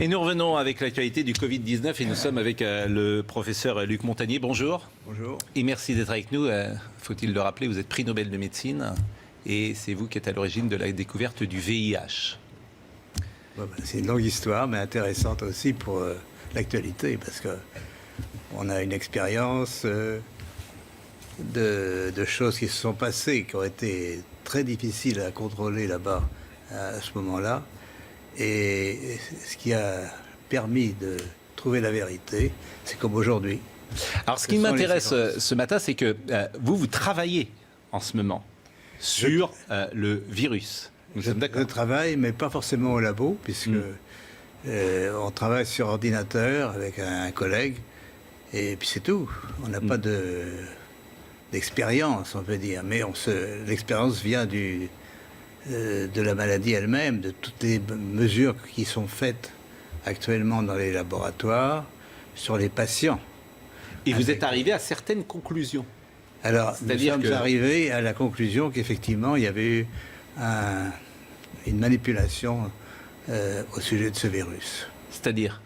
Et nous revenons avec l'actualité du Covid-19 et nous sommes avec le professeur Luc Montagnier. Bonjour. Bonjour. Et merci d'être avec nous. Faut-il le rappeler, vous êtes prix Nobel de médecine et c'est vous qui êtes à l'origine de la découverte du VIH. Bon, c'est une longue histoire, mais intéressante aussi pour l'actualité, parce qu'on a une expérience de choses qui se sont passées, qui ont été très difficiles à contrôler là-bas à ce moment-là. Et ce qui a permis de trouver la vérité, c'est comme aujourd'hui. Alors ce qui m'intéresse ce matin, c'est que vous travaillez en ce moment sur le virus. Je travaille, mais pas forcément au labo, puisque on travaille sur ordinateur avec un collègue, et puis c'est tout. On n'a pas d'expérience, on peut dire, mais l'expérience vient de la maladie elle-même, de toutes les mesures qui sont faites actuellement dans les laboratoires sur les patients. Et vous êtes arrivé à certaines conclusions. Alors, nous sommes arrivés à la conclusion qu'effectivement, il y avait eu une manipulation au sujet de ce virus. C'est-à-dire ?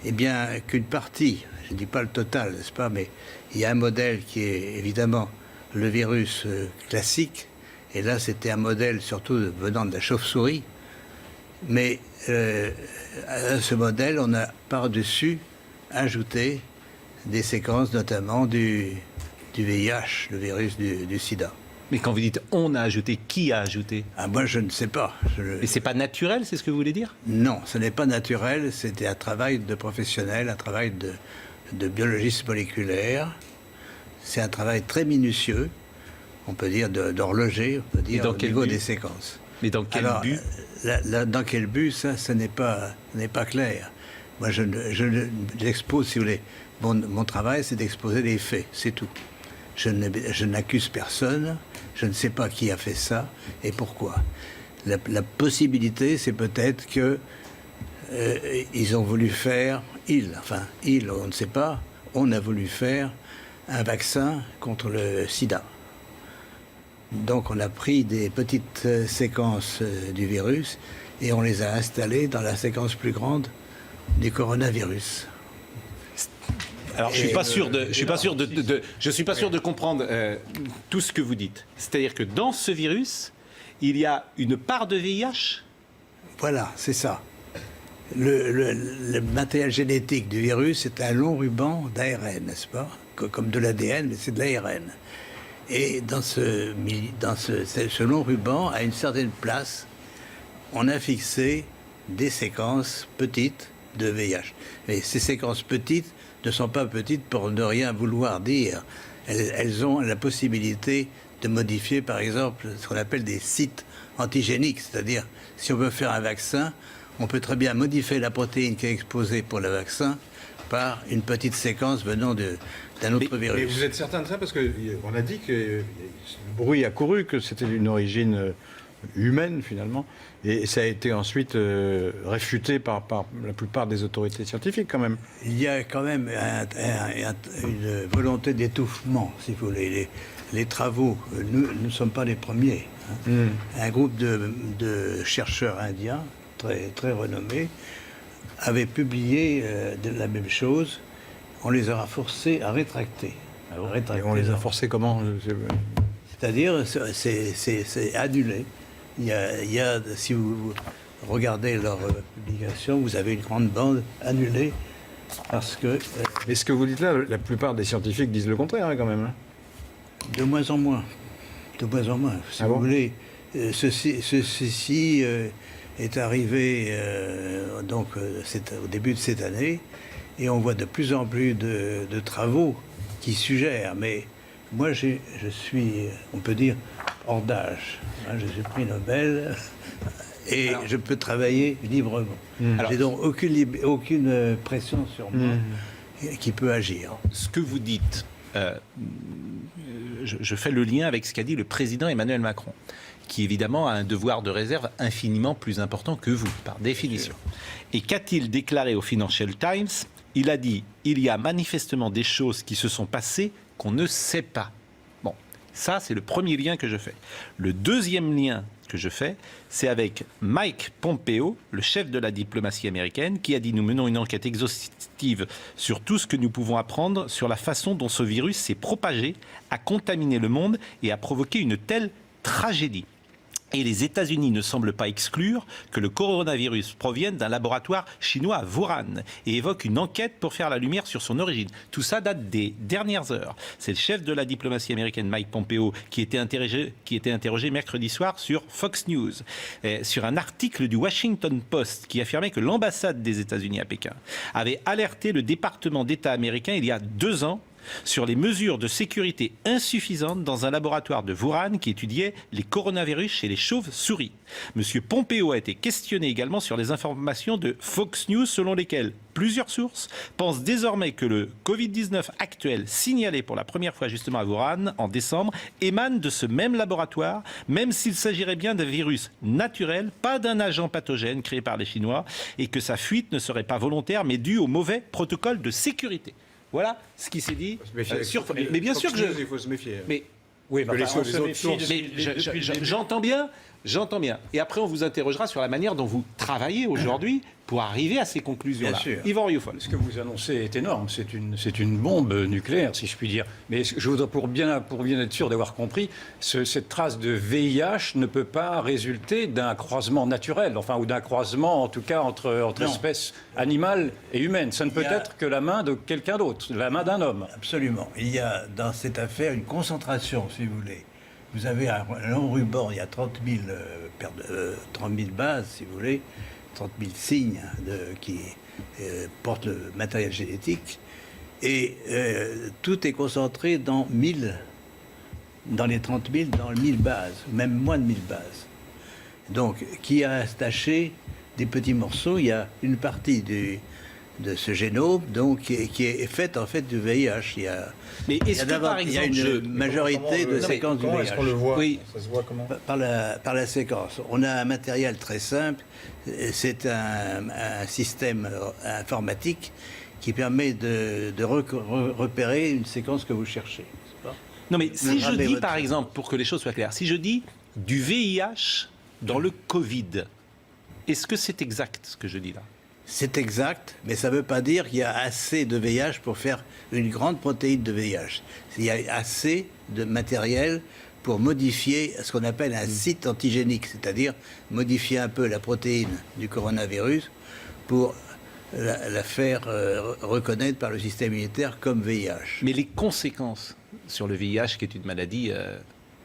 Eh bien, qu'une partie, je ne dis pas le total, n'est-ce pas, mais il y a un modèle qui est évidemment le virus classique. Et là, c'était un modèle surtout venant de la chauve-souris. Mais à ce modèle, on a par-dessus ajouté des séquences, notamment du VIH, le virus du sida. Mais quand vous dites « on a ajouté », qui a ajouté ? Moi, je ne sais pas. Mais c'est pas naturel, c'est ce que vous voulez dire ? Non, ce n'est pas naturel. C'était un travail de professionnel, un travail de biologiste moléculaire. C'est un travail très minutieux. On peut dire d'horloger, on peut dire au niveau des séquences. Mais dans quel but ? Dans quel but, ça n'est pas clair. Moi, j'expose, si vous voulez, mon travail, c'est d'exposer les faits, c'est tout. Je n'accuse personne, je ne sais pas qui a fait ça et pourquoi. La possibilité, c'est peut-être que ils ont voulu faire, on ne sait pas, on a voulu faire un vaccin contre le sida. Donc on a pris des petites séquences du virus et on les a installées dans la séquence plus grande du coronavirus. Alors je suis pas sûr de comprendre tout ce que vous dites. C'est-à-dire que dans ce virus, il y a une part de VIH ? Voilà, c'est ça. Le matériel génétique du virus, c'est un long ruban d'ARN, n'est-ce pas ? Comme de l'ADN, mais c'est de l'ARN. Et dans ce long ruban, à une certaine place, on a fixé des séquences petites de VIH. Mais ces séquences petites ne sont pas petites pour ne rien vouloir dire. Elles ont la possibilité de modifier, par exemple, ce qu'on appelle des sites antigéniques. C'est-à-dire, si on veut faire un vaccin, on peut très bien modifier la protéine qui est exposée pour le vaccin par une petite séquence venant d'un autre virus. Mais vous êtes certain de ça? Parce qu'on a dit que le bruit a couru, que c'était d'une origine humaine, finalement. Et ça a été ensuite réfuté par la plupart des autorités scientifiques, quand même. Il y a quand même une volonté d'étouffement, si vous voulez. Les travaux, nous ne sommes pas les premiers. Un groupe de chercheurs indiens, très, très renommés, avait publié la même chose. On les a forcés à rétracter. Et on les a forcés comment? C'est-à-dire, c'est annulé. Il y a, si vous regardez leur publication, vous avez une grande bande annulée parce que... Mais ce que vous dites là, la plupart des scientifiques disent le contraire, hein, quand même. Hein. De moins en moins. De moins en moins. Si vous voulez, ceci est arrivé au début de cette année et on voit de plus en plus de travaux qui suggèrent. Mais moi, je suis, on peut dire, hors d'âge. Je suis prix Nobel et je peux travailler librement. J'ai donc aucune pression sur moi qui peut agir. Ce que vous dites, je fais le lien avec ce qu'a dit le président Emmanuel Macron, qui évidemment a un devoir de réserve infiniment plus important que vous, par définition. Et qu'a-t-il déclaré au Financial Times? Il a dit « Il y a manifestement des choses qui se sont passées qu'on ne sait pas ». Bon, ça c'est le premier lien que je fais. Le deuxième lien que je fais, c'est avec Mike Pompeo, le chef de la diplomatie américaine, qui a dit « Nous menons une enquête exhaustive sur tout ce que nous pouvons apprendre sur la façon dont ce virus s'est propagé, a contaminé le monde et a provoqué une telle tragédie. » Et les États-Unis ne semblent pas exclure que le coronavirus provienne d'un laboratoire chinois à Wuhan et évoque une enquête pour faire la lumière sur son origine. Tout ça date des dernières heures. C'est le chef de la diplomatie américaine, Mike Pompeo, qui était interrogé mercredi soir sur Fox News, sur un article du Washington Post qui affirmait que l'ambassade des États-Unis à Pékin avait alerté le département d'État américain il y a 2 ans sur les mesures de sécurité insuffisantes dans un laboratoire de Wuhan qui étudiait les coronavirus chez les chauves-souris. Monsieur Pompeo a été questionné également sur les informations de Fox News selon lesquelles plusieurs sources pensent désormais que le Covid-19 actuel signalé pour la première fois justement à Wuhan en décembre émane de ce même laboratoire, même s'il s'agirait bien d'un virus naturel, pas d'un agent pathogène créé par les Chinois, et que sa fuite ne serait pas volontaire mais due au mauvais protocole de sécurité. Voilà ce qui s'est dit. Mais bien sûr que il faut se méfier. Mais oui, les autres sources. j'entends bien. Et après, on vous interrogera sur la manière dont vous travaillez aujourd'hui pour arriver à ces conclusions-là. Bien sûr. Yvan Rioufol. Ce que vous annoncez est énorme. C'est une bombe nucléaire, si je puis dire. Mais je voudrais, pour bien être sûr d'avoir compris, cette trace de VIH ne peut pas résulter d'un croisement naturel, enfin, ou d'un croisement, en tout cas, entre espèces animales et humaines. Ça ne peut être que la main de quelqu'un d'autre, la main d'un homme. Absolument. Il y a dans cette affaire une concentration, si vous voulez. Vous avez un long ruban, il y a 30 000 bases, si vous voulez, 30 000 signes qui portent le matériel génétique. Et tout est concentré dans les 30 000, dans 1000 bases, même moins de 1000 bases. Donc, qui a attaché des petits morceaux, il y a une partie de ce génome donc, qui est faite en fait du VIH. Mais est-ce que, par exemple, il y a une majorité de séquences du VIH. Comment est-ce qu'on le voit ? Oui. Ça se voit comment ? Par la séquence. On a un matériel très simple. C'est un système informatique qui permet de repérer une séquence que vous cherchez. Non, mais si je dis, par exemple, pour que les choses soient claires, si je dis du VIH dans le Covid, est-ce que c'est exact ce que je dis là ? C'est exact, mais ça ne veut pas dire qu'il y a assez de VIH pour faire une grande protéine de VIH. Il y a assez de matériel pour modifier ce qu'on appelle un site antigénique, c'est-à-dire modifier un peu la protéine du coronavirus pour la faire reconnaître par le système immunitaire comme VIH. Mais les conséquences sur le VIH, qui est une maladie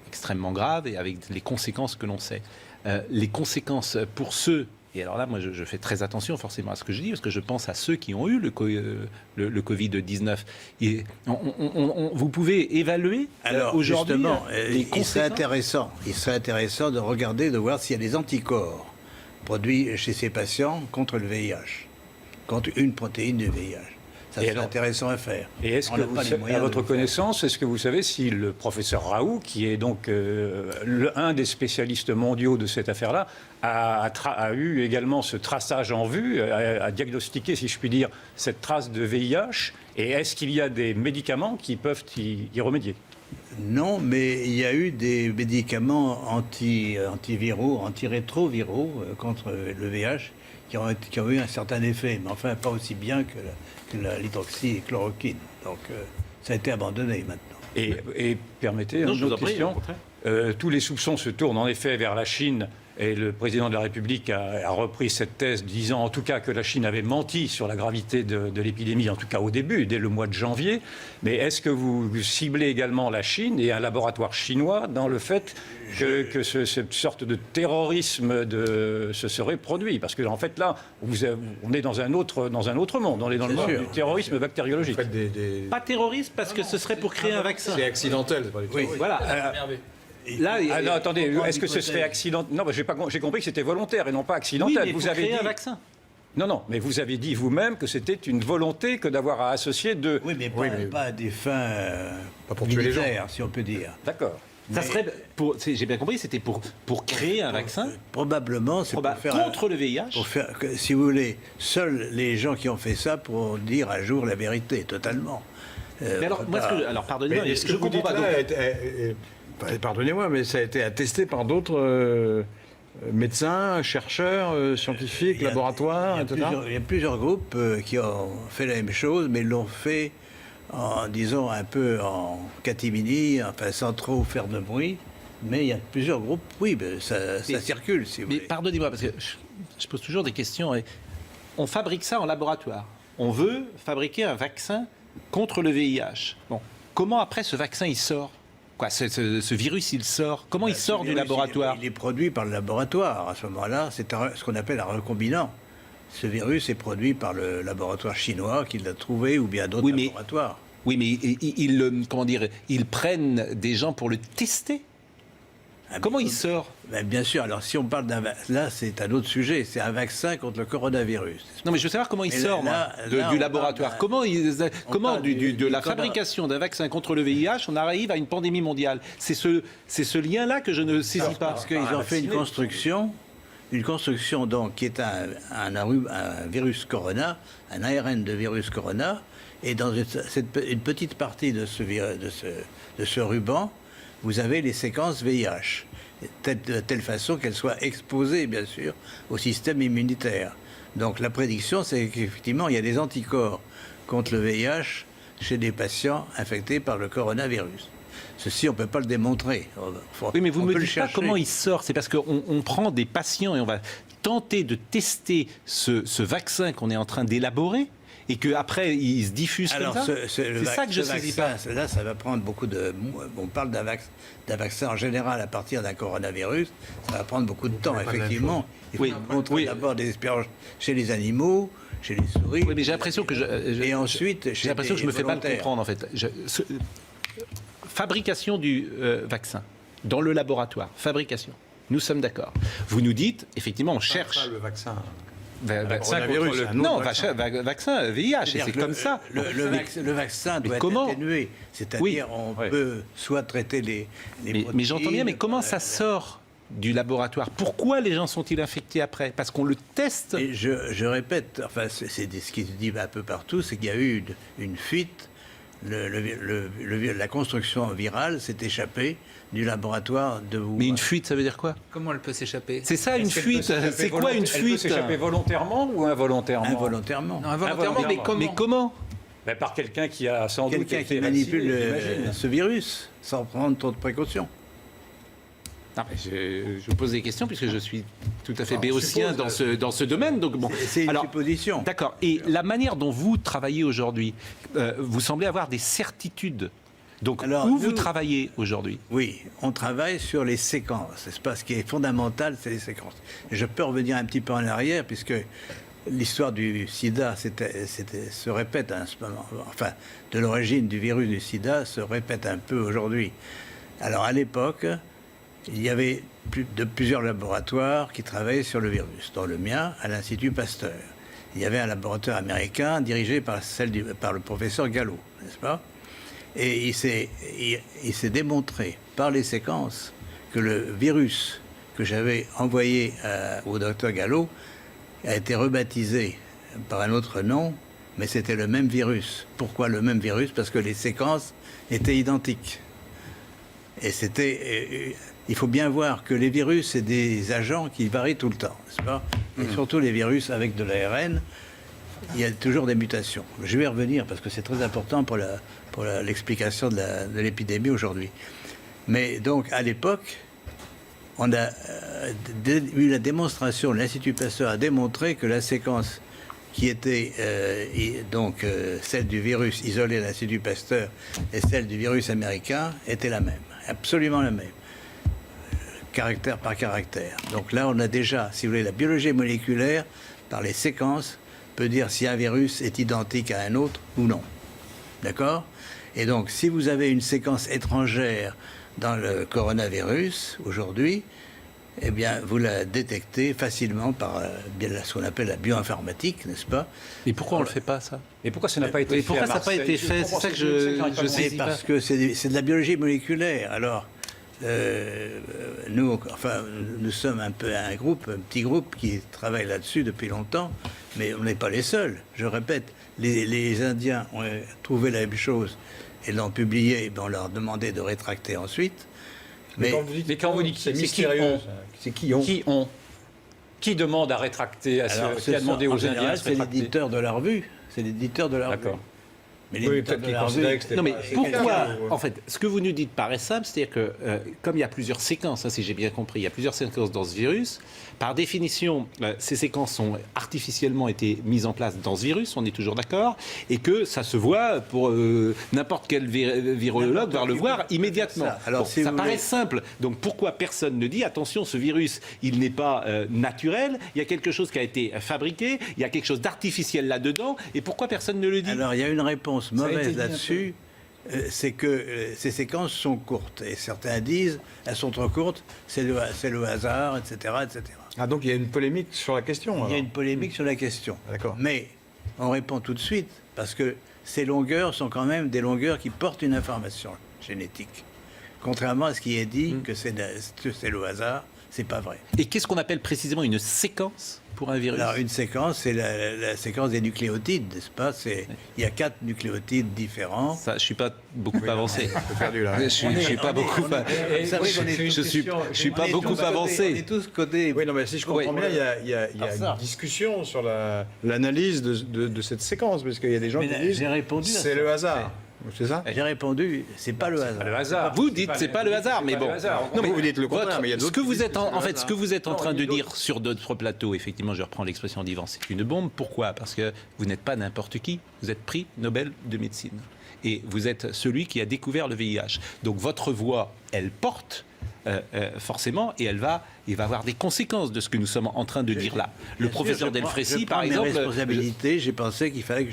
extrêmement grave et avec les conséquences que l'on sait, les conséquences pour ceux... Et alors là, moi, je fais très attention forcément à ce que je dis, parce que je pense à ceux qui ont eu le Covid-19. Et vous pouvez évaluer aujourd'hui les conséquences. Il serait intéressant de regarder, de voir s'il y a des anticorps produits chez ces patients contre le VIH, contre une protéine du VIH. Ça serait intéressant à faire. Et est-ce que, à votre connaissance, est-ce que vous savez si le professeur Raoult, qui est donc un des spécialistes mondiaux de cette affaire-là, a eu également ce traçage en vue, a diagnostiqué, si je puis dire, cette trace de VIH, et est-ce qu'il y a des médicaments qui peuvent y remédier ? Non, mais il y a eu des médicaments antiviraux, antirétroviraux contre le VIH qui ont eu un certain effet, mais enfin pas aussi bien que l'hydroxychloroquine. Donc ça a été abandonné maintenant. Et permettez une autre question. Tous les soupçons se tournent en effet vers la Chine. Et le président de la République a repris cette thèse, disant en tout cas que la Chine avait menti sur la gravité de l'épidémie, en tout cas au début, dès le mois de janvier. Mais est-ce que vous ciblez également la Chine et un laboratoire chinois dans le fait que cette sorte de terrorisme se serait produit ? Parce qu'en fait, là, on est dans un autre monde. On est dans le monde du terrorisme bactériologique. Pas terroriste, parce que ce serait pour créer un vaccin. C'est accidentel, c'est pas du terrorisme. Oui, voilà. Là, non, attendez, est-ce que ce serait accidentel ? Non, j'ai compris que c'était volontaire et non pas accidentel. Oui, mais vous avez dit un vaccin. Non, mais vous avez dit vous-même que c'était une volonté que d'avoir à associer deux. Oui, mais pas à des fins pas pour tuer les gens, si on peut dire. D'accord. Ça serait, j'ai bien compris, c'était pour créer un vaccin. Probablement, c'est pour faire contre le VIH. Pour faire, si vous voulez, seuls les gens qui ont fait ça pourront dire un jour la vérité, totalement. Mais alors, pardonnez-moi, mais ce que vous dites là, pardonnez-moi, mais ça a été attesté par d'autres Médecins, chercheurs, scientifiques, laboratoires, etc. Il y a plusieurs groupes qui ont fait la même chose, mais l'ont fait en, disons, un peu en catimini, enfin sans trop faire de bruit. Mais il y a plusieurs groupes, oui, ça circule, si vous Mais voulez. pardonnez-moi, parce que je pose toujours des questions. On fabrique ça en laboratoire. On veut fabriquer un vaccin contre le VIH. Bon, comment après ce vaccin il sort? Quoi, ce virus il sort? Comment il sort du laboratoire? Il est produit par le laboratoire. À ce moment-là, c'est ce qu'on appelle un recombinant. Ce virus est produit par le laboratoire chinois qui l'a trouvé ou bien d'autres laboratoires. Oui, mais comment dire, ils prennent des gens pour le tester. Comment il sort? Bien sûr, alors si on parle d'un... Là, c'est un autre sujet, c'est un vaccin contre le coronavirus. Non, mais je veux savoir comment il sort du laboratoire. Comment de la fabrication d'un vaccin contre le VIH, on arrive à une pandémie mondiale? C'est ce lien-là que je ne saisis pas. Parce qu'ils ont fait une construction donc, qui est un virus corona, un ARN de virus corona, et dans une petite partie de ce ruban, vous avez les séquences VIH, de telle façon qu'elles soient exposées, bien sûr, au système immunitaire. Donc la prédiction, c'est qu'effectivement, il y a des anticorps contre le VIH chez des patients infectés par le coronavirus. Ceci, on ne peut pas le démontrer. Oui, mais vous ne me dites pas comment il sort. C'est parce qu'on prend des patients et on va tenter de tester ce vaccin qu'on est en train d'élaborer et qu'après, il se diffuse comme ça. C'est ça que je ne saisis pas. Là, ça va prendre beaucoup de... On parle d'un vaccin en général à partir d'un coronavirus. Ça va prendre beaucoup de temps, effectivement. Il faut montrer d'abord des expériences chez les animaux, chez les souris. Oui, mais j'ai l'impression que et ensuite, j'ai l'impression que je me fais mal comprendre, en fait. Fabrication du vaccin dans le laboratoire. Fabrication. Nous sommes d'accord. Vous nous dites, effectivement, on cherche... le vaccin... vaccin contre le... Non, vaccin VIH, c'est comme ça. Le vaccin doit être atténué. C'est-à-dire, on peut soit traiter les mais j'entends bien, mais comment ça sort du laboratoire? Pourquoi les gens sont-ils infectés après? Parce qu'on le teste. Et je répète, enfin, c'est ce qui se dit un peu partout, c'est qu'il y a eu une fuite. La construction virale s'est échappée du laboratoire de Wuhan. Mais une fuite, ça veut dire quoi? Comment elle peut s'échapper? C'est ça, une fuite. C'est quoi une fuite? Elle peut s'échapper volontairement ou involontairement? Involontairement. Non, involontairement, mais comment? Ben, par quelqu'un qui a sans doute Quelqu'un été qui manipule vacciné, ce virus sans prendre trop de précautions. Non, mais je vous pose des questions puisque je suis tout à fait béotien dans ce domaine. Donc bon. C'est une supposition. D'accord. Et la manière dont vous travaillez aujourd'hui, vous semblez avoir des certitudes. Donc Alors, où vous travaillez aujourd'hui? Oui, on travaille sur les séquences. C'est pas ce qui est fondamental, c'est les séquences. Et je peux revenir un petit peu en arrière puisque l'histoire du sida se répète à ce moment. Enfin, de l'origine du virus du sida se répète un peu aujourd'hui. Alors à l'époque, il y avait plusieurs laboratoires qui travaillaient sur le virus, dont le mien, à l'Institut Pasteur. Il y avait un laboratoire américain dirigé par le professeur Gallo, n'est-ce pas? Et il s'est démontré par les séquences que le virus que j'avais envoyé au docteur Gallo a été rebaptisé par un autre nom, mais c'était le même virus. Pourquoi le même virus? Parce que les séquences étaient identiques. Et il faut bien voir que les virus, c'est des agents qui varient tout le temps, n'est-ce pas? Et surtout les virus avec de l'ARN, il y a toujours des mutations. Je vais y revenir parce que c'est très important pour l'explication de l'épidémie aujourd'hui. Mais donc, à l'époque, on a eu la démonstration, l'Institut Pasteur a démontré que la séquence qui était celle du virus isolé à l'Institut Pasteur et celle du virus américain était la même, absolument la même, caractère par caractère. Donc là, on a déjà, si vous voulez, la biologie moléculaire, par les séquences, peut dire si un virus est identique à un autre ou non. D'accord? Et donc, si vous avez une séquence étrangère dans le coronavirus, aujourd'hui, eh bien, vous la détectez facilement par ce qu'on appelle la bioinformatique, n'est-ce pas? Et pourquoi on ne le fait pas, ça? Et pourquoi ça n'a pas été fait? Pourquoi ça n'a pas été fait? C'est ça que je sais pas. Parce que c'est de la biologie moléculaire. Alors, nous sommes un petit groupe qui travaille là-dessus depuis longtemps, mais on n'est pas les seuls. Je répète, les Indiens ont trouvé la même chose et l'ont publié, et on leur demandé de rétracter ensuite. Mais quand vous dites c'est c'est mystérieux, qui ont ça. C'est qui ont. Qui demande à rétracter, qui a demandé aux Indiens de se c'est rétracter? l'éditeur de la revue. C'est l'éditeur de la revue. D'accord. Mais Oui, l'éditeur peut-être de qu'il la revue. considérait que c'était Non mais pas- pourquoi quelqu'un, En fait, ce que vous nous dites paraît simple, c'est-à-dire que comme il y a plusieurs séquences, hein, si j'ai bien compris, il y a plusieurs séquences dans ce virus. Par définition, ces séquences ont artificiellement été mises en place dans ce virus. On est toujours d'accord, et que ça se voit pour n'importe quel virologue va le voir immédiatement. Alors, Bon, si ça vous paraît voulez- simple. Donc pourquoi personne ne dit attention, ce virus, il n'est pas naturel. Il y a quelque chose qui a été fabriqué. Il y a quelque chose d'artificiel là-dedans. Et pourquoi personne ne le dit? Alors, il y a une réponse a été mauvaise dit un là-dessus, c'est que ces séquences sont courtes. Et certains disent, elles sont trop courtes, c'est le hasard, etc., etc. Ah, donc il y a une polémique sur la question. Il y a alors. une polémique sur la question. D'accord. Mais on répond tout de suite, parce que ces longueurs sont quand même des longueurs qui portent une information génétique. Contrairement à ce qui est dit, que c'est le hasard, c'est pas vrai. Et qu'est-ce qu'on appelle précisément une séquence pour un virus? Alors, une séquence, c'est la séquence des nucléotides, n'est-ce pas? Il y a 4 nucléotides différents. Ça, je suis pas beaucoup avancé. Un peu perdu là. Je suis pas beaucoup. Vous savez qu'on est tous- Je suis pas on est beaucoup tous codés, On avancé. est tous codés. Oui, non, mais si je comprends Oui. bien, il y a Alors ça. une discussion sur l'analyse de cette séquence, parce qu'il y a des gens Mais qui là, disent j'ai répondu à c'est ça. le hasard. C'est ça? J'ai répondu, c'est pas le hasard. Le hasard. Vous dites c'est pas le hasard, mais bon. Non, mais vous dites le contraire, mais il y a ce d'autres que qui vous disent êtes que c'est en le fait, hasard. ce que vous êtes en Non, train il y a de dire sur d'autres plateaux, effectivement, je reprends l'expression d'Yvan, c'est une bombe. Pourquoi? Parce que vous n'êtes pas n'importe qui. Vous êtes prix Nobel de médecine et vous êtes celui qui a découvert le VIH. Donc votre voix, elle porte. Forcément, et il va avoir des conséquences de ce que nous sommes en train de dire là. Le Bien professeur sûr, je Delfrécy, prends par mes exemple, responsabilités, j'ai pensé qu'il fallait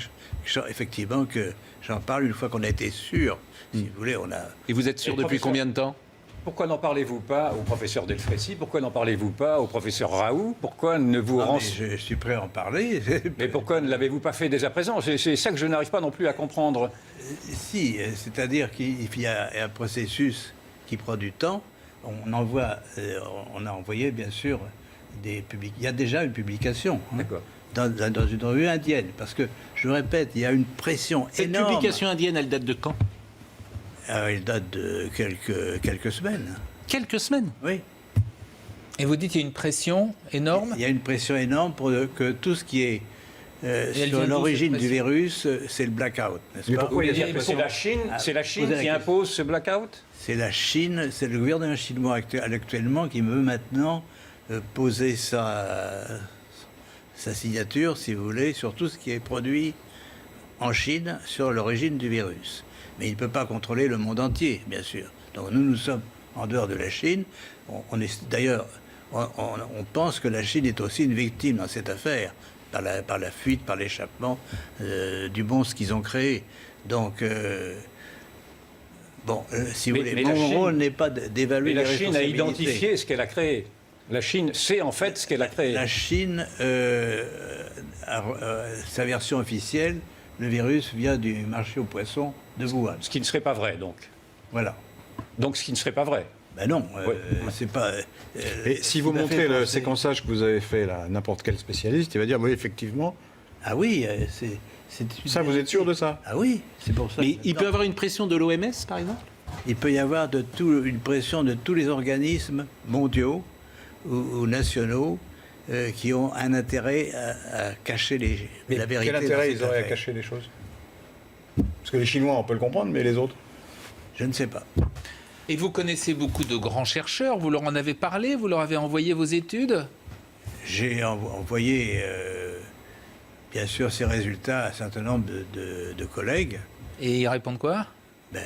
effectivement que j'en parle une fois qu'on a été sûr. Si vous voulez, on a. et vous êtes sûr Et depuis professeur- combien de temps? Pourquoi n'en parlez-vous pas au professeur Delfrécy? Pourquoi n'en parlez-vous pas au professeur Raoult? Pourquoi ne vous Ah, mais renseignez je suis prêt à en parler. Mais pourquoi ne l'avez-vous pas fait dès à présent? C'est ça que je n'arrive pas non plus à comprendre. Si, c'est-à-dire qu'il y a un processus qui prend du temps. On a envoyé bien sûr des publications. Il y a déjà une publication hein, D'accord. dans une revue indienne, parce que je le répète, il y a une pression Cette énorme. publication indienne, elle date de quand? Elle date de quelques semaines. Quelques semaines. Oui. Et vous dites qu'il y a une pression énorme. Il y a une pression énorme pour que tout ce qui est elle vient sur d'où, l'origine cette du pression virus, c'est le blackout, n'est-ce Mais pas? pourquoi il y a C'est cette pression? la Chine, c'est la Chine posez la qui question. impose ce blackout? C'est la Chine, c'est le gouvernement chinois actuellement qui veut maintenant poser sa signature, si vous voulez, sur tout ce qui est produit en Chine sur l'origine du virus. Mais il ne peut pas contrôler le monde entier, bien sûr. Donc nous sommes en dehors de la Chine. D'ailleurs, on pense que la Chine est aussi une victime dans cette affaire, par la fuite, par l'échappement du monstre qu'ils ont créé. Donc, si vous voulez, mais la mon Chine- rôle n'est pas Mais d'évaluer les la Chine a responsabilités. identifié ce qu'elle a créé. La Chine sait en fait ce qu'elle a créé. La Chine, sa version officielle, le virus vient du marché aux poissons de Wuhan. Ce qui ne serait pas vrai, donc. Voilà. Donc ce qui ne serait pas vrai. Ben non, Ouais. c'est pas. Et si vous tout à montrez fait le pensé. séquençage que vous avez fait là, à n'importe quel spécialiste, il va dire oui, effectivement. Ah oui, c'est. Ça, vous êtes sûr de ça? Ah oui, c'est pour ça. Mais que il peut maintenant, avoir une pression de l'OMS, par exemple? il peut y avoir une pression de tous les organismes mondiaux ou nationaux qui ont un intérêt à cacher la vérité. Quel dans intérêt cette ils auraient à affaire. cacher les choses? Parce que les Chinois, on peut le comprendre, mais les autres? Je ne sais pas. Et vous connaissez beaucoup de grands chercheurs. Vous leur en avez parlé. Vous leur avez envoyé vos études. J'ai envoyé, bien sûr, ces résultats à un certain nombre de collègues. Et ils répondent quoi? Ben,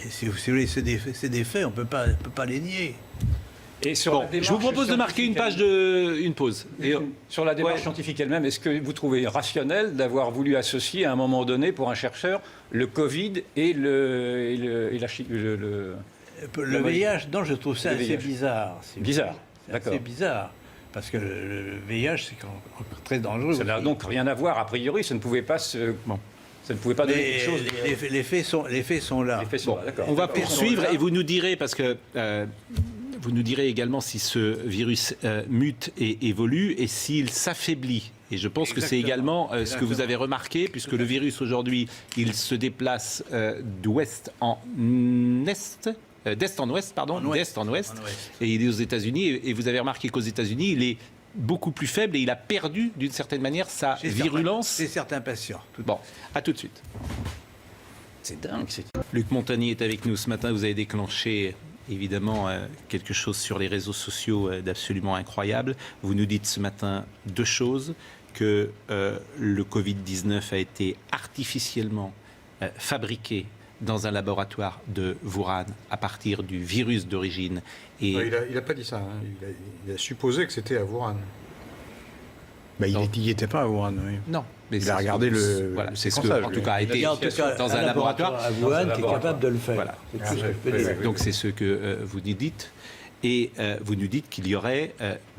si vous voulez, c'est des faits, on ne peut pas les nier. Et sur Bon, la démarche je vous propose de marquer une pause. Et, Sur la démarche Ouais. scientifique elle-même, est-ce que vous trouvez rationnel d'avoir voulu associer à un moment donné, pour un chercheur, le Covid et le Le VIH, non, je trouve ça Le assez VIH. bizarre. si vous Bizarre, voulez. C'est d'accord. assez bizarre. Parce que le VIH, c'est encore très dangereux. Ça n'a aussi. donc rien à voir, a priori, ça ne pouvait pas ça ne pouvait pas donner Mais quelque chose. les faits sont là. Les faits sont là, d'accord. on va D'accord. poursuivre et vous nous direz, parce que vous nous direz également si ce virus mute et évolue et s'il s'affaiblit. Et je pense que c'est Exactement. également ce que vous avez remarqué, puisque le virus aujourd'hui, il se déplace d'ouest en est. d'est en ouest, pardon, En ouest. d'est en ouest, En ouest. et il est aux États-Unis. Et vous avez remarqué qu'aux États-Unis, il est beaucoup plus faible et il a perdu d'une certaine manière sa virulence. Chez certains patients. Bon, à tout de suite. C'est dingue. Luc Montagny est avec nous ce matin. Vous avez déclenché évidemment quelque chose sur les réseaux sociaux d'absolument incroyable. Vous nous dites ce matin deux choses, que le Covid-19 a été artificiellement fabriqué dans un laboratoire de Wuhan à partir du virus d'origine. Et Il n'a pas dit ça. Hein. Il a supposé que c'était à Wuhan. Il Non. n'y était pas à Wuhan, oui. non, mais Il a regardé voilà, c'est ce que, séquençage, en tout lui. cas, a Il été y a en tout cas dans un laboratoire. à Wuhan qui est capable de le faire. Voilà. C'est tout ce que je peux dire. Donc c'est ce que vous nous dites. Et vous nous dites qu'il y aurait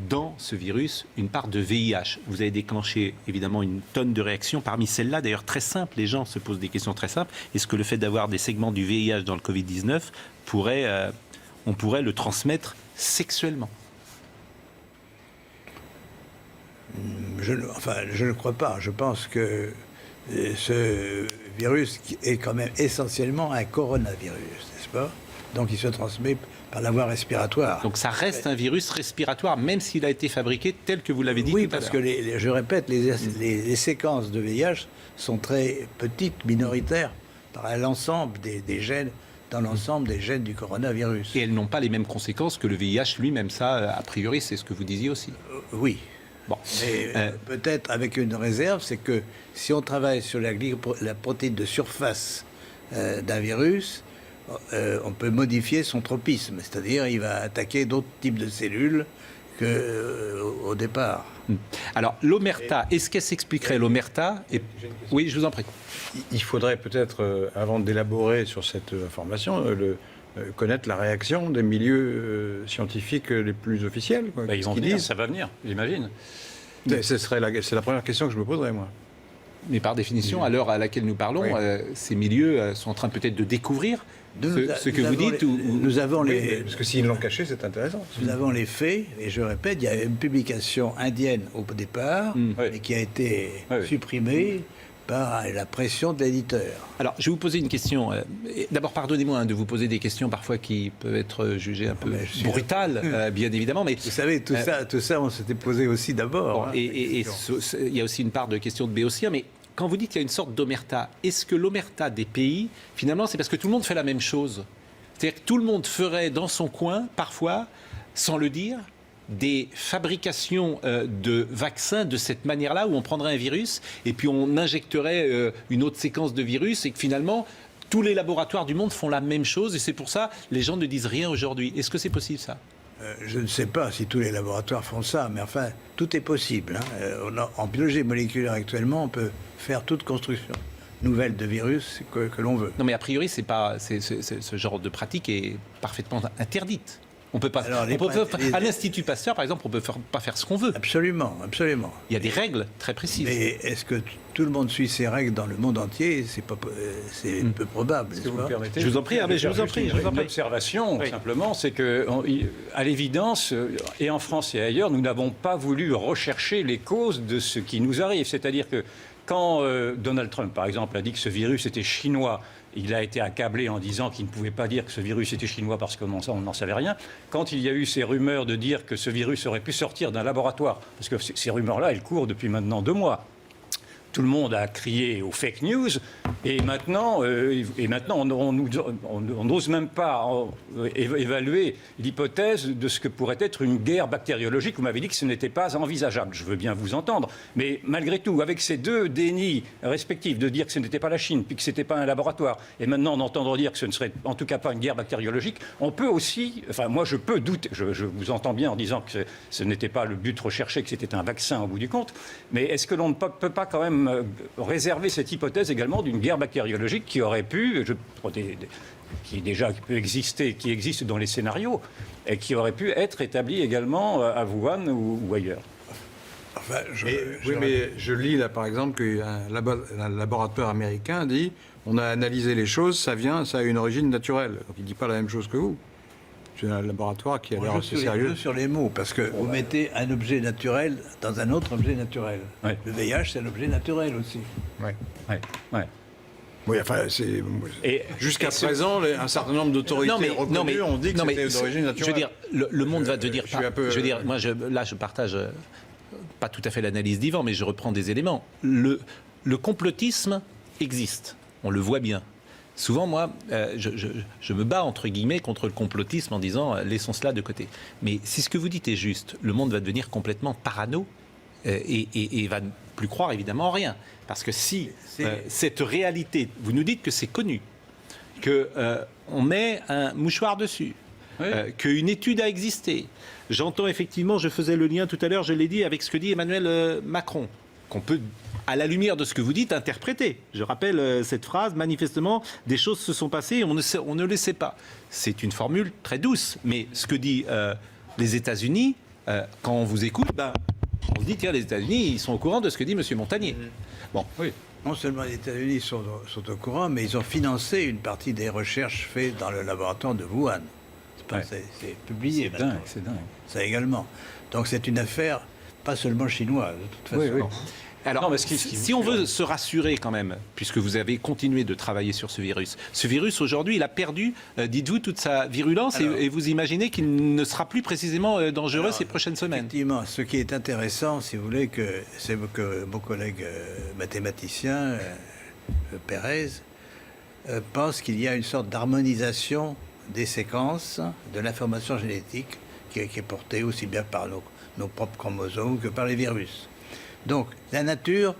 dans ce virus une part de VIH. Vous avez déclenché évidemment une tonne de réactions. Parmi celles-là, d'ailleurs très simples, les gens se posent des questions très simples. Est-ce que le fait d'avoir des segments du VIH dans le Covid-19 on pourrait le transmettre sexuellement? Je ne crois pas. Je pense que ce virus est quand même essentiellement un coronavirus, n'est-ce pas? Donc il se transmet par la voie respiratoire. Donc ça reste un virus respiratoire, même s'il a été fabriqué tel que vous l'avez dit Oui, tout à parce l'heure. que je répète, les séquences de VIH sont très petites, minoritaires, par l'ensemble des gènes, dans l'ensemble des gènes du coronavirus. Et elles n'ont pas les mêmes conséquences que le VIH lui-même. Ça, a priori, c'est ce que vous disiez aussi. Oui. Bon. Mais peut-être avec une réserve, c'est que si on travaille sur la protéine de surface d'un virus, on peut modifier son tropisme, c'est-à-dire il va attaquer d'autres types de cellules qu'au départ. Alors, l'omerta, est-ce qu'elle s'expliquerait, l'omerta Oui, je vous en prie. Il faudrait peut-être, avant d'élaborer sur cette information, connaître la réaction des milieux scientifiques les plus officiels. Quoi. Ils vont Qu'est-ce qu'ils venir, disent. ça va venir, j'imagine. C'est la première question que je me poserais, moi. Mais par définition, à l'heure à laquelle nous parlons, Oui. ces milieux sont en train peut-être de découvrir ce que vous dites. Nous avons Parce que s'ils l'ont caché, c'est intéressant. Nous avons les faits, et je répète, il y a une publication indienne au départ, mais qui a été supprimée par la pression de l'éditeur. Alors, je vais vous poser une question. D'abord, pardonnez-moi de vous poser des questions parfois qui peuvent être jugées un peu brutales, bien évidemment. Mais Vous savez, tout ça, on s'était posé aussi d'abord. bon, et il y a aussi une part de question de béotien, mais quand vous dites qu'il y a une sorte d'omerta, est-ce que l'omerta des pays, finalement, c'est parce que tout le monde fait la même chose? C'est-à-dire que tout le monde ferait dans son coin, parfois, sans le dire, des fabrications de vaccins de cette manière-là, où on prendrait un virus et puis on injecterait une autre séquence de virus, et que finalement, tous les laboratoires du monde font la même chose, et c'est pour ça les gens ne disent rien aujourd'hui. Est-ce que c'est possible, ça? Je ne sais pas si tous les laboratoires font ça, mais enfin, tout est possible. Hein. En biologie moléculaire actuellement, on peut faire toute construction nouvelle de virus que l'on veut. Non, mais a priori, ce genre de pratique est parfaitement interdite. On peut pas. Alors, À l'Institut Pasteur, par exemple, on peut pas faire ce qu'on veut. Absolument, absolument. Il y a des règles très précises. Mais est-ce que tout le monde suit ces règles dans le monde entier? C'est peu probable. Si n'est-ce vous pas me permettez, Je vous en prie, mais je vous en prie. Une observation, simplement, c'est que, à l'évidence, et en France et ailleurs, nous n'avons pas voulu rechercher les causes de ce qui nous arrive. C'est-à-dire que quand Donald Trump, par exemple, a dit que ce virus était chinois, il a été accablé en disant qu'il ne pouvait pas dire que ce virus était chinois parce qu'on n'en savait rien. Quand il y a eu ces rumeurs de dire que ce virus aurait pu sortir d'un laboratoire, parce que ces rumeurs-là, elles courent depuis maintenant 2 mois, tout le monde a crié aux fake news, et maintenant on n'ose même pas évaluer l'hypothèse de ce que pourrait être une guerre bactériologique. Vous m'avez dit que ce n'était pas envisageable. Je veux bien vous entendre, mais malgré tout, avec ces 2 dénis respectifs, de dire que ce n'était pas la Chine, puis que ce n'était pas un laboratoire, et maintenant d'entendre dire que ce ne serait en tout cas pas une guerre bactériologique, on peut aussi, enfin moi je peux douter, je vous entends bien en disant que ce n'était pas le but recherché, que c'était un vaccin au bout du compte, mais est-ce que l'on ne peut pas quand même réserver cette hypothèse également d'une guerre bactériologique qui aurait pu, qui peut exister, qui existe dans les scénarios, et qui aurait pu être établie également à Wuhan ou ailleurs? Enfin, mais je lis là par exemple qu'un laboratoire américain dit on a analysé les choses, ça a une origine naturelle. Donc il ne dit pas la même chose que vous. C'est un laboratoire qui a l'air assez sérieux. Sur les mots, parce que vous mettez un objet naturel dans un autre objet naturel. Ouais. Le VIH, c'est un objet naturel aussi. Ouais. Ouais. Oui, enfin, jusqu'à présent, un certain nombre d'autorités reconnues ont dit que c'était d'origine naturelle. Je veux dire, le monde va devenir... Je veux dire, moi, là, je partage pas tout à fait l'analyse d'Yvan, mais je reprends des éléments. Le complotisme existe, on le voit bien. Souvent, moi, je me bats, entre guillemets, contre le complotisme en disant laissons cela de côté. Mais si ce que vous dites est juste, le monde va devenir complètement parano et va ne plus croire évidemment en rien. Parce que si cette réalité, vous nous dites que c'est connu, qu'on met un mouchoir dessus, qu'une étude a existé. J'entends effectivement, je faisais le lien tout à l'heure, je l'ai dit, avec ce que dit Emmanuel Macron, qu'on peut, à la lumière de ce que vous dites, interpréter. Je rappelle cette phrase, manifestement, des choses se sont passées et on ne le sait pas. C'est une formule très douce, mais ce que dit les États-Unis, quand on vous écoute, on se dit, tiens, les États-Unis, ils sont au courant de ce que dit M. Montagnier. Bon, oui. Non seulement les États-Unis sont au courant, mais ils ont financé une partie des recherches faites dans le laboratoire de Wuhan. C'est publié. C'est dingue. Ça également. Donc c'est une affaire pas seulement chinoise, de toute façon. Oui. Alors, si on veut se rassurer quand même, puisque vous avez continué de travailler sur ce virus aujourd'hui, il a perdu, dites-vous, toute sa virulence et vous imaginez qu'il ne sera plus précisément dangereux ces prochaines semaines. Effectivement, ce qui est intéressant, si vous voulez, c'est que mon collègue mathématicien, Pérez, pense qu'il y a une sorte d'harmonisation des séquences de l'information génétique qui est portée aussi bien par nos propres chromosomes que par les virus. Donc, la nature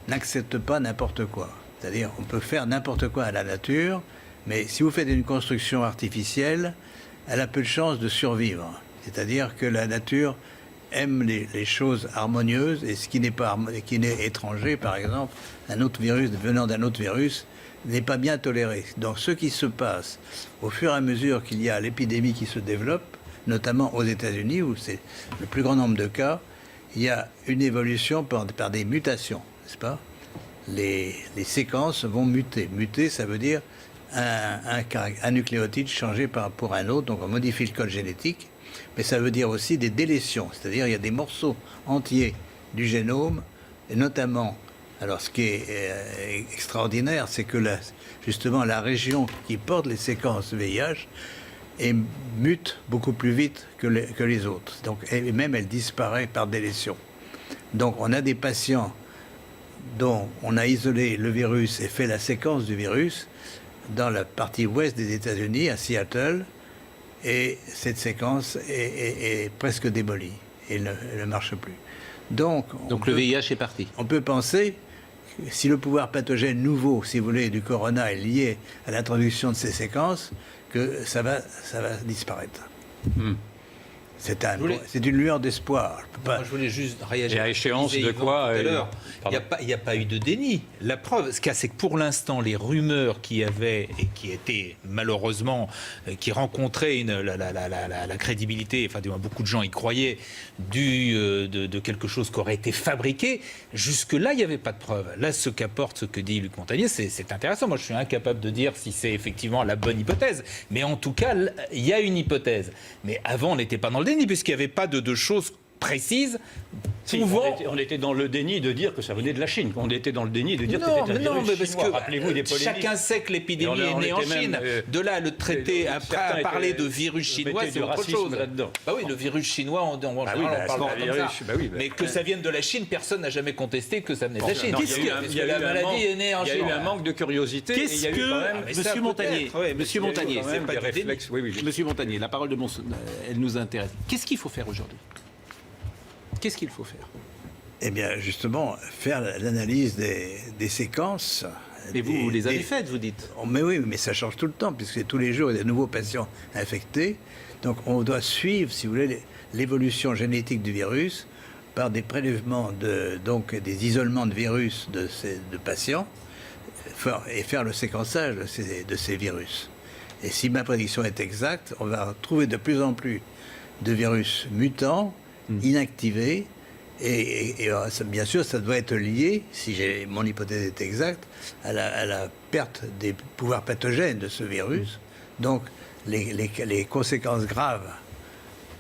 n'accepte pas n'importe quoi. C'est-à-dire, on peut faire n'importe quoi à la nature, mais si vous faites une construction artificielle, elle a peu de chances de survivre. C'est-à-dire que la nature aime les choses harmonieuses, et ce qui n'est étranger, par exemple, un autre virus venant d'un autre virus, n'est pas bien toléré. Donc, ce qui se passe au fur et à mesure qu'il y a l'épidémie qui se développe, notamment aux États-Unis, où c'est le plus grand nombre de cas, il y a une évolution par des mutations, n'est-ce pas ? Les séquences vont muter. Muter, ça veut dire un nucléotide changé pour un autre, donc on modifie le code génétique, mais ça veut dire aussi des délétions, c'est-à-dire il y a des morceaux entiers du génome, et notamment, alors ce qui est extraordinaire, c'est que justement la région qui porte les séquences VIH mute beaucoup plus vite que les autres. Donc, et même elle disparaît par délétion. Donc on a des patients dont on a isolé le virus et fait la séquence du virus dans la partie ouest des États-Unis, à Seattle, et cette séquence est presque démolie et ne marche plus. Donc le VIH est parti. On peut penser, si le pouvoir pathogène nouveau, si vous voulez, du corona est lié à l'introduction de ces séquences, que ça va disparaître. C'est une lueur d'espoir. Je voulais juste réagir. Et à échéance de quoi il n'y a pas eu de déni. La preuve, ce qu'il y a, c'est que pour l'instant, les rumeurs qui avaient et qui étaient malheureusement, qui rencontraient la crédibilité, enfin, beaucoup de gens y croyaient, de quelque chose qui aurait été fabriqué, jusque-là, il n'y avait pas de preuve. Là, ce qu'apporte ce que dit Luc Montagnier, c'est intéressant. Moi, je suis incapable de dire si c'est effectivement la bonne hypothèse. Mais en tout cas, il y a une hypothèse. Mais avant, on n'était pas dans le déni, puisqu'il n'y avait pas de choses précises. On était dans le déni de dire que ça venait de la Chine. On était dans le déni de dire que c'était un virus parce chinois. que rappelez-vous des polémiques. Chacun sait que l'épidémie est née en Chine. De là, le traité, après à parler de virus chinois, c'est autre chose. Bah oui, le virus chinois, on parle pas comme ça. Mais que ça vienne de la Chine, personne n'a jamais contesté que ça venait de la Chine. La maladie est née en Chine. Il y a eu un manque de curiosité. Qu'est-ce que, Monsieur Montagnier, c'est pas des réflexes. Monsieur Montagnier, la parole de elle nous intéresse. Qu'est-ce qu'il faut faire aujourd'hui ? Qu'est-ce qu'il faut faire ? Eh bien, justement, faire l'analyse des séquences. Mais vous les avez faites, vous dites. Mais oui, mais ça change tout le temps, puisque tous les jours, il y a de nouveaux patients infectés. Donc, on doit suivre, si vous voulez, l'évolution génétique du virus par des prélèvements, donc des isolements de virus de patients, et faire le séquençage de ces virus. Et si ma prédiction est exacte, on va trouver de plus en plus de virus mutants, inactivés, et bien sûr, ça doit être lié, si mon hypothèse est exacte, à la perte des pouvoirs pathogènes de ce virus. Donc, les conséquences graves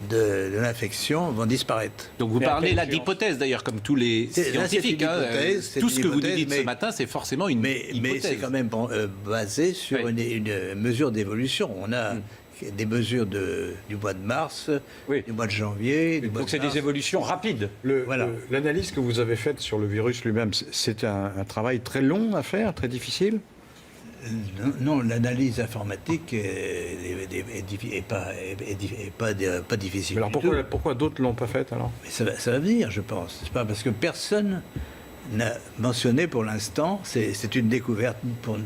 de l'infection vont disparaître. Donc vous Mais à parlez quelle là échéance d'hypothèse d'ailleurs, comme tous les Là, c'est scientifiques. une hein. hypothèse, c'est Tout une ce que vous nous hypothèse, dites ce mais- matin, c'est forcément une Mais hypothèse. c'est quand même basé sur Oui. une mesure d'évolution. On a des mesures du mois de mars, Oui. du mois de janvier, du mois Donc de c'est mars. des évolutions rapides. Voilà. L'analyse que vous avez faite sur le virus lui-même, c'était un travail très long à faire, très difficile. Non, l'analyse informatique est pas difficile. Alors du tout. pourquoi d'autres l'ont pas faite alors? Mais ça va venir, je pense. C'est pas parce que personne n'a mentionné pour l'instant. C'est une découverte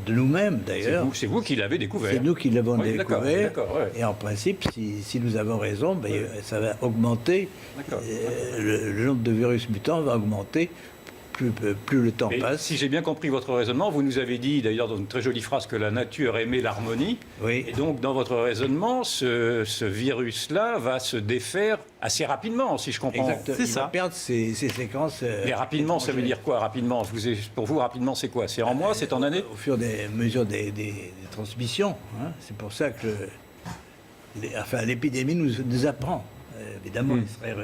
de nous-mêmes d'ailleurs. C'est vous qui l'avez découvert. C'est nous qui l'avons Oui, d'accord, découvert. d'accord, ouais. Et en principe, si nous avons raison, ben, ça va augmenter. D'accord. Le nombre de virus mutants va augmenter plus le temps Et passe. si j'ai bien compris votre raisonnement, vous nous avez dit d'ailleurs dans une très jolie phrase que la nature aimait l'harmonie. Oui. Et donc dans votre raisonnement, ce virus-là va se défaire assez rapidement, si je comprends. Exact. C'est Il ça. va perdre ses séquences. Mais rapidement, ça veut dire quoi rapidement? Pour vous, rapidement, c'est quoi? C'est en mois? C'est en année? Au fur des mesures des transmissions. Hein. C'est pour ça que l'épidémie nous apprend. Évidemment,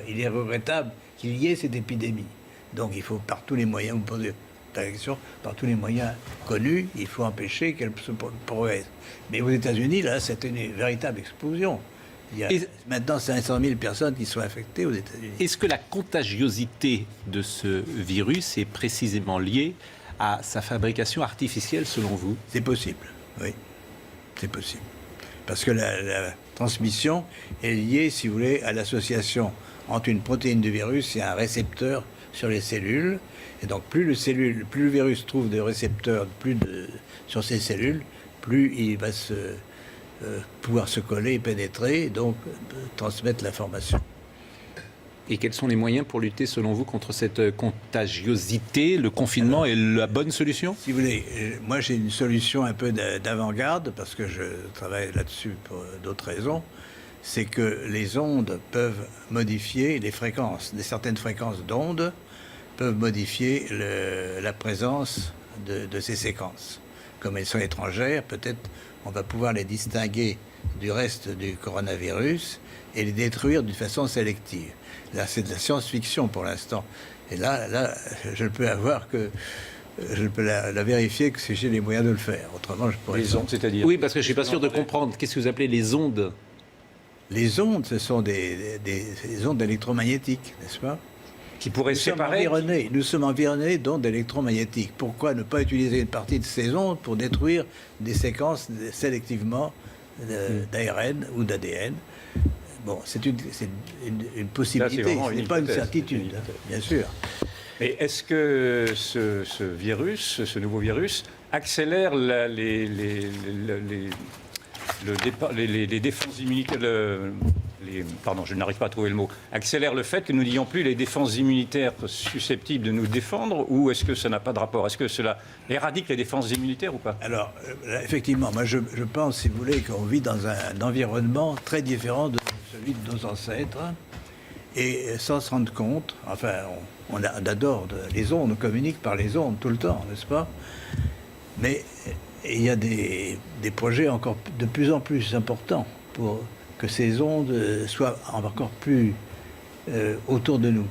il est regrettable qu'il y ait cette épidémie. Donc il faut par tous les moyens, vous posez la question, par tous les moyens connus, il faut empêcher qu'elle se progresse. Mais aux États-Unis, là, c'est une véritable explosion. Il y a Et- maintenant 500 000 personnes qui sont infectées aux États-Unis. Est-ce que la contagiosité de ce virus est précisément liée à sa fabrication artificielle, selon vous? C'est possible, oui. C'est possible. Parce que la transmission est liée, si vous voulez, à l'association entre une protéine du virus et un récepteur sur les cellules. Et donc, plus le virus trouve de récepteurs sur ces cellules, plus il va pouvoir se coller et pénétrer, et donc transmettre l'information. Et quels sont les moyens pour lutter, selon vous, contre cette contagiosité? Le confinement est la bonne solution? Si vous voulez, moi j'ai une solution un peu d'avant-garde, parce que je travaille là-dessus pour d'autres raisons, c'est que les ondes peuvent modifier les fréquences, certaines fréquences d'ondes peuvent modifier la présence de ces séquences. Comme elles sont étrangères, peut-être on va pouvoir les distinguer du reste du coronavirus et les détruire d'une façon sélective. Là, c'est de la science-fiction pour l'instant. Et là, je ne peux la vérifier que si j'ai les moyens de le faire. Autrement, je pourrais... Les ondes, c'est-à-dire? Oui, parce que je ne suis pas sûr de comprendre. Qu'est-ce que vous appelez les ondes? Les ondes, ce sont des ondes électromagnétiques, n'est-ce pas? Qui pourraient séparer? Nous sommes environnés d'ondes électromagnétiques. Pourquoi ne pas utiliser une partie de ces ondes pour détruire des séquences sélectivement d'ARN ou d'ADN? Bon, c'est une possibilité, vraiment ce une n'est pas une hypothèse, certitude, une hypothèse. bien sûr. Mais est-ce que ce virus, ce nouveau virus, accélère les défenses immunitaires, pardon, je n'arrive pas à trouver le mot, accélère le fait que nous n'ayons plus les défenses immunitaires susceptibles de nous défendre, ou est-ce que ça n'a pas de rapport? Est-ce que cela éradique les défenses immunitaires ou pas? Alors, effectivement, moi je pense, si vous voulez, qu'on vit dans un environnement très différent de celui de nos ancêtres, et sans se rendre compte, enfin, on adore les ondes, on communique par les ondes tout le temps, n'est-ce pas? Mais il y a des projets encore de plus en plus importants pour que ces ondes soient encore plus autour de nous.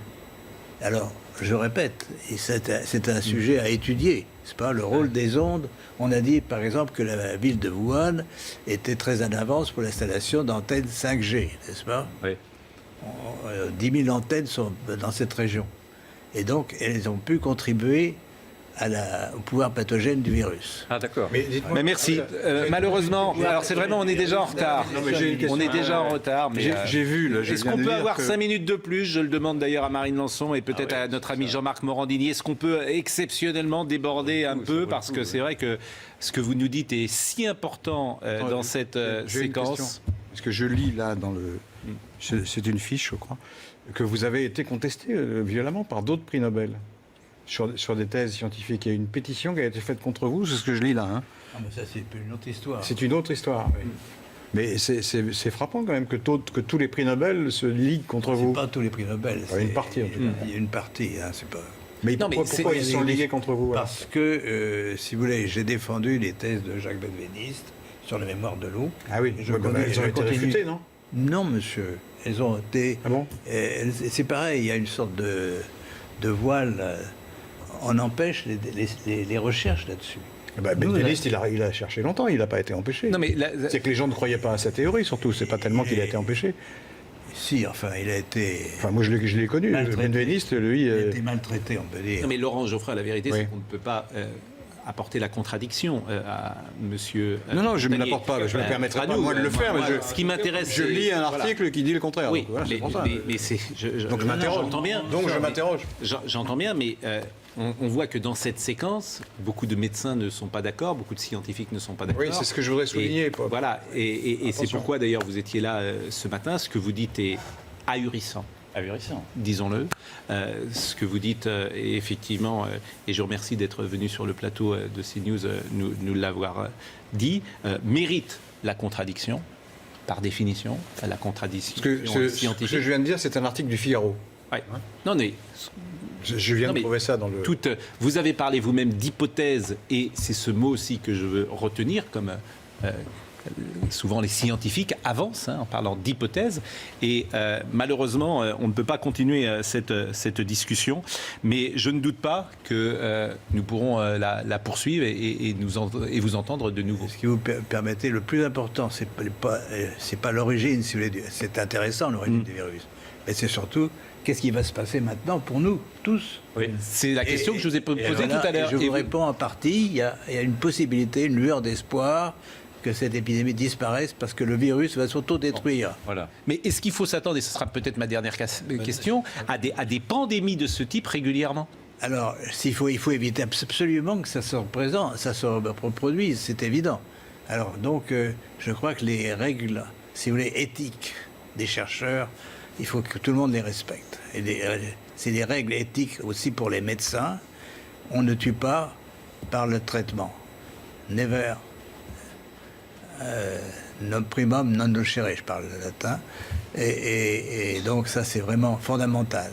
Alors, je répète, et c'est un sujet à étudier, c'est pas le rôle des ondes. On a dit, par exemple, que la ville de Wuhan était très en avance pour l'installation d'antennes 5G, n'est-ce pas? Oui. 10 000 antennes sont dans cette région. Et donc, elles ont pu contribuer au pouvoir pathogène du virus. Ah d'accord. Mais merci. Malheureusement, alors c'est vraiment, on est déjà en retard. Non, mais j'ai une question. On est déjà en retard. Mais J'ai vu, là, je est-ce viens qu'on de peut lire avoir que- 5 minutes de plus? Je le demande d'ailleurs à Marine Lançon et peut-être à notre ami Jean-Marc Morandini. Est-ce qu'on peut exceptionnellement déborder un peu? Parce que c'est vrai que ce que vous nous dites est si important dans cette J'ai une question. séquence. Parce que je lis là dans le... C'est une fiche, je crois, que vous avez été contesté violemment par d'autres prix Nobel sur des thèses scientifiques. Il y a une pétition qui a été faite contre vous, c'est ce que je lis là. Hein. Ah, mais ça, c'est une autre histoire. C'est une autre histoire. Mais c'est frappant quand même que tous les prix Nobel se liguent contre vous. C'est pas tous les prix Nobel. Ouais, c'est- une partie, en tout cas. Il y a une partie, hein, c'est pas... Mais Non, mais pourquoi c'est- ils sont ligués contre vous alors? Parce que, si vous voulez, j'ai défendu les thèses de Jacques Benveniste sur la mémoire de l'eau. Ah oui, Et je ouais, bah, connais- ils ont je été continue. réfutés, non? Non, monsieur. Elles ont été. Ah bon? C'est pareil, il y a une sorte de voile. On empêche les recherches là-dessus. Benveniste, il a cherché longtemps, il n'a pas été empêché. Non, mais C'est que les gens ne croyaient pas à sa théorie, surtout. C'est pas tellement qu'il a été empêché. Si, enfin, il a été. Enfin, moi, je l'ai connu. Maltraité. Benveniste, lui. Il a été maltraité, on peut dire. Non, mais Laurent Geoffroy, la vérité, Oui. c'est qu'on ne peut pas apporter la contradiction à monsieur. Non, je ne me Montagnier. l'apporte pas. Je ne me permettrai à pas, nous, moi, de le faire. moi, Mais ce qui m'intéresse, je lis un voilà. article qui dit le contraire. Oui, Donc, voilà, c'est pour ça. mais c'est. Donc je m'interroge. J'entends bien. Donc je m'interroge. J'entends bien, mais on voit que dans cette séquence, beaucoup de médecins ne sont pas d'accord, beaucoup de scientifiques ne sont pas d'accord. Oui, c'est ce que je voudrais souligner. Et, voilà, et c'est Attention. pourquoi d'ailleurs vous étiez là ce matin. Ce que vous dites est ahurissant. Ahurissant. Disons-le. Ce que vous dites est effectivement, et je vous remercie d'être venu sur le plateau de CNews nous l'avoir dit, mérite la contradiction, par définition, la contradiction Ce scientifique. que je viens de dire, c'est un article du Figaro. Ouais. Non, mais Je viens Non, de mais trouver ça dans le. vous avez parlé vous-même d'hypothèse, et c'est ce mot aussi que je veux retenir, comme souvent les scientifiques avancent en parlant d'hypothèse, et malheureusement on ne peut pas continuer cette discussion, mais je ne doute pas que nous pourrons la poursuivre et vous entendre de nouveau. Ce qui vous permettez, le plus important, c'est pas l'origine, si vous voulez, c'est intéressant l'origine du virus, mais c'est surtout qu'est-ce qui va se passer maintenant pour nous tous. Oui. C'est la question que je vous ai posée Voilà, tout à l'heure. et je Et vous vous- réponds en partie, il y a une possibilité, une lueur d'espoir que cette épidémie disparaisse parce que le virus va s'autodétruire. Voilà. Mais est-ce qu'il faut s'attendre, et ce sera peut-être ma dernière question, à des pandémies de ce type régulièrement? Alors, il faut éviter absolument que ça se représente, ça se reproduise, c'est évident. Alors, donc, je crois que les règles, si vous voulez, éthiques des chercheurs, il faut que tout le monde les respecte. Et c'est des règles éthiques aussi pour les médecins. On ne tue pas par le traitement. Never. Non primum non nocere, je parle le latin. Et donc, ça, c'est vraiment fondamental.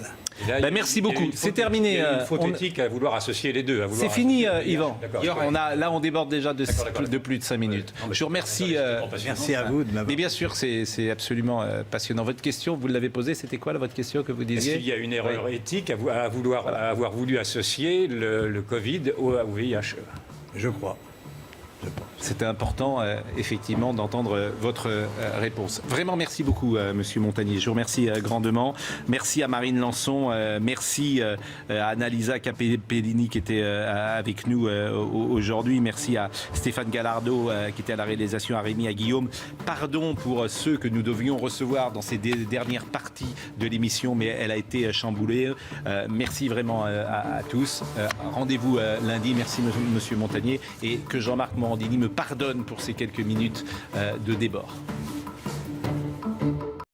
Et là, Bah, il- merci il y a beaucoup. une C'est faute- terminé, Il y a une faute on- éthique à vouloir associer les deux. C'est fini, Yvan. D'accord. On déborde déjà D'accord. de plus de 5 minutes. Non, mais Je vous remercie. c'est vraiment passionnant. Merci à vous de m'avoir. Mais bien sûr, c'est absolument passionnant. Votre question, vous l'avez posée, c'était quoi votre question que vous Est-ce disiez? qu'il y a une erreur éthique à avoir voulu associer le Covid au VIH? Je crois. C'était important, effectivement, d'entendre votre réponse. Vraiment, merci beaucoup, Monsieur Montagnier. Je vous remercie grandement. Merci à Marine Lançon. Merci à Annalisa Capellini qui était avec nous aujourd'hui. Merci à Stéphane Gallardo qui était à la réalisation, à Rémi, à Guillaume. Pardon pour ceux que nous devions recevoir dans ces dernières parties de l'émission, mais elle a été chamboulée. Merci vraiment à tous. Rendez-vous lundi. Merci, Monsieur Montagnier. Et que Jean-Marc Morandini me pardonne pour ces quelques minutes de débord.